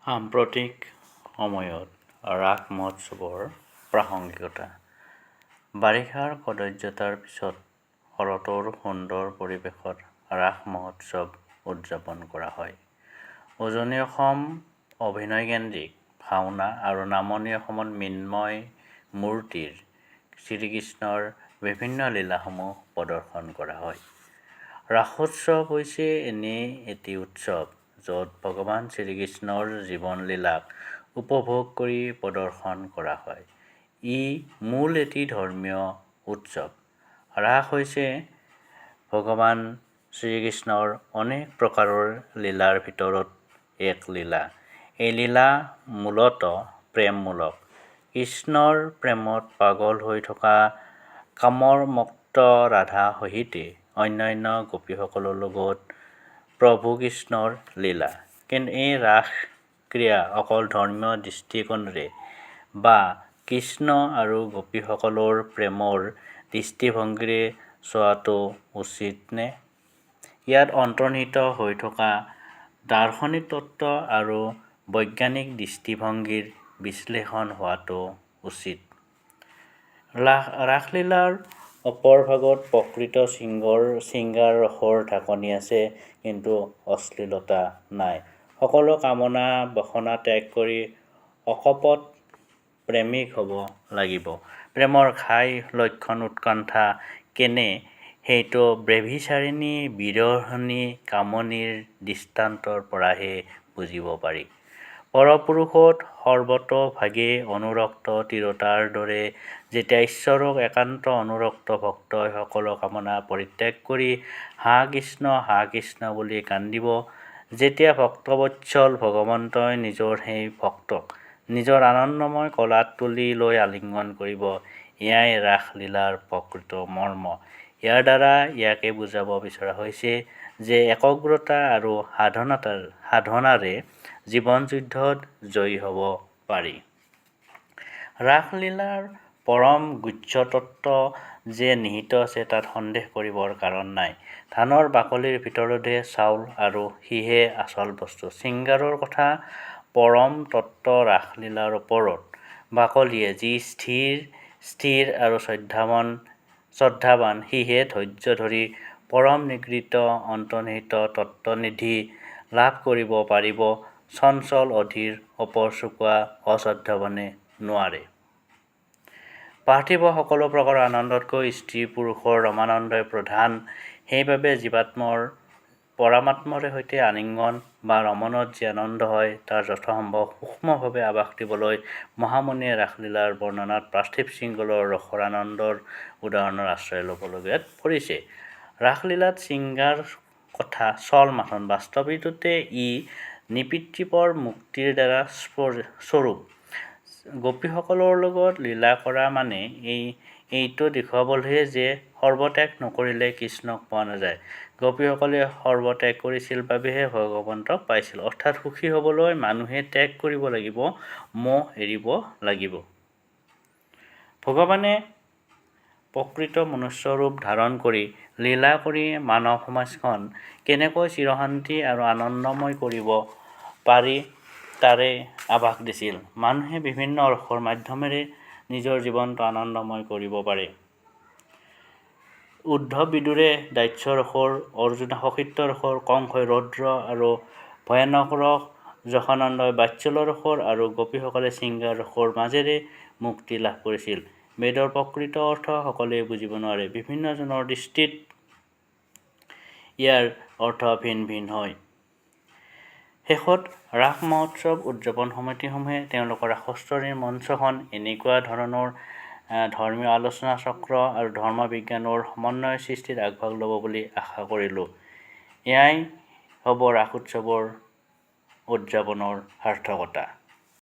সাম্প্ৰতিক সময়ত ৰাস মহোৎসৱৰ প্ৰাসংগিকতা। বাৰিষাৰ কদৰ্যতাৰ পিছত শৰতৰ সুন্দৰ পৰিৱেশত ৰাস মহোৎসৱ উদযাপন কৰা হয়। উজনি অসম অভিনয়কেন্দ্ৰিক ভাওনা আৰু নামনি অসমত মৃন্ময় মূৰ্তিৰ শ্ৰীকৃষ্ণৰ বিভিন্ন লীলাসমূহ প্ৰদৰ্শন কৰা হয়। ৰাসোৎসৱ হৈছে এনে এটি উৎসৱ য'ত ভগৱান শ্ৰীকৃষ্ণৰ জীৱন-লীলাক উপভোগ কৰি প্ৰদৰ্শন কৰা হয়। ই মূল এটি ধৰ্মীয় উৎসৱ। ৰাস হৈছে ভগৱান শ্ৰীকৃষ্ণৰ অনেক প্ৰকাৰৰ লীলাৰ ভিতৰত এক লীলা। এই লীলা মূলতঃ প্ৰেমমূলক। কৃষ্ণৰ প্ৰেমত পাগল হৈ থকা কামৰ মত্ত ৰাধা সহিতে অন্যান্য গোপীসকলৰ লগত প্ৰভু কৃষ্ণৰ লীলা। কিন্তু এই ৰাস ক্ৰীড়া অকল ধৰ্মীয় দৃষ্টিকোণেৰে বা কৃষ্ণ আৰু গোপীসকলৰ প্ৰেমৰ দৃষ্টিভংগীৰে চোৱাটো উচিত নে? ইয়াত অন্তৰ্নিহিত হৈ থকা দাৰ্শনিক তত্ত্ব আৰু বৈজ্ঞানিক দৃষ্টিভংগীৰ বিশ্লেষণ হোৱাটো উচিত। ৰাসলীলাৰ অপৰভাগত প্ৰকৃত শৃংগাৰ ৰসৰ ঢাকনি আছে, কিন্তু অশ্লীলতা নাই। সকলো কামনা বাসনা ত্যাগ কৰি অকপট প্ৰেমিক হ'ব লাগিব। প্ৰেমৰ ঘাই লক্ষণ উৎকণ্ঠা কেনে সেইটো ব্যভিচাৰিণী বিৰহিণী কামিনীৰ দৃষ্টান্তৰ পৰাহে বুজিব পাৰি। পৰপুৰুষত সৰ্বতোভাৱে অনুৰক্ত তিৰোতাৰ দৰে যেতিয়া ঈশ্বৰক একান্ত অনুৰক্ত ভক্তই সকলো কামনা পৰিত্যাগ কৰি হা কৃষ্ণ বুলি কান্দিব, যেতিয়া ভক্তবৎসল ভগৱন্তই নিজৰ সেই ভক্তক নিজৰ আনন্দময় কোলাত তুলি লৈ আলিঙ্গন কৰিব, এয়াই ৰাসলীলাৰ প্ৰকৃত মৰ্ম। ইয়াৰ দ্বাৰা ইয়াকে বুজাব বিচৰা হৈছে যে একগ্ৰতা আৰু সাধনাৰে জীৱন-যুদ্ধত জয়ী হ'ব পাৰি। ৰাসলীলাৰ পৰম গুহ্য তত্ত্ব যে নিহিত আছে তাত সন্দেহ কৰিবৰ কাৰণ নাই। ধানৰ বাকলিৰ ভিতৰতহে চাউল আৰু সিহে আচল বস্তু। শৃংগাৰৰ কথা পৰম তত্ত্ব ৰাসলীলাৰ ওপৰত বাকলিয়ে যি স্থিৰ আৰু শ্ৰদ্ধাৱান সিহে ধৈৰ্য ধৰি পৰম নিগৃহীত অন্তৰ্নিহিত তত্ত্বনিধি লাভ কৰিব পাৰিব, চঞ্চল অধীৰ ওপৰচুকা অশ্ৰদ্ধাৱানে নোৱাৰে। পাৰ্থিৱ সকলো প্ৰকাৰৰ আনন্দতকৈ স্ত্ৰী-পুৰুষৰ ৰমানন্দই প্ৰধান। সেইবাবে জীৱাত্মাৰ পৰমাত্মাৰ সৈতে আলিঙ্গন বা ৰমণত যি আনন্দ হয় তাৰ যথাসম্ভৱ সূক্ষ্মভাৱে আভাস দিবলৈ মহামুনিয়ে ৰাসলীলাৰ বৰ্ণনাত পাৰ্থিৱ শৃংগাৰৰ ৰসৰ আনন্দৰ উদাহৰণৰ আশ্ৰয় ল'বলগীয়াত পৰিছে। ৰাসলীলাত শৃংগাৰ কথা ছল-মাথন, বাস্তৱিকতে ই নৃপৃতিপৰ মুক্তিৰ দ্বাৰা স্বৰূপ। গোপীসকলৰ লগত লীলা কৰা মানে এইটো দেখুৱাবলৈহে যে সৰ্বত্যাগ নকৰিলে কৃষ্ণক পোৱা নাযায়। গোপীসকলে সৰ্বত্যাগ কৰিছিল বাবেহে ভগৱন্তক পাইছিল। অৰ্থাৎ সুখী হ'বলৈ মানুহে ত্যাগ কৰিব লাগিব, মোহ এৰিব লাগিব। ভগৱানে প্ৰকৃত মনুষ্যৰূপ ধাৰণ কৰি লীলা কৰি মানৱ সমাজখন কেনেকৈ চিৰশান্তি আৰু আনন্দময় কৰিব পাৰি তাৰে আভাস দিছিল। মানুহে বিভিন্ন ৰসৰ মাধ্যমেৰে নিজৰ জীৱনটো আনন্দময় কৰিব পাৰে। উদ্ধৱ বিদুৰে দাস্য ৰসৰ, অৰ্জুনে সখিত্ব ৰসৰ, কংসই ৰৌদ্ৰ আৰু ভয়ানক ৰস, যশানন্দই বাৎসল্য ৰসৰ আৰু গোপীসকলে শৃংগাৰ ৰসৰ মাজেৰে মুক্তি লাভ কৰিছিল। বেদৰ প্ৰকৃত অৰ্থ সকলোৱে বুজিব নোৱাৰে। বিভিন্নজনৰ দৃষ্টিত ইয়াৰ অৰ্থ ভিন ভিন হয়। শেষত ৰাস মহোৎসৱ উদযাপন সমিতিসমূহে তেওঁলোকৰ ৰাসস্থলীৰ মঞ্চখন এনেকুৱা ধৰণৰ ধৰ্মীয় আলোচনাচক্ৰ আৰু ধৰ্ম-বিজ্ঞানৰ সমন্বয় সৃষ্টিত আগভাগ ল'ব বুলি আশা কৰিলোঁ। এয়াই হ'ব ৰাস উৎসৱৰ উদযাপনৰ সাৰ্থকতা।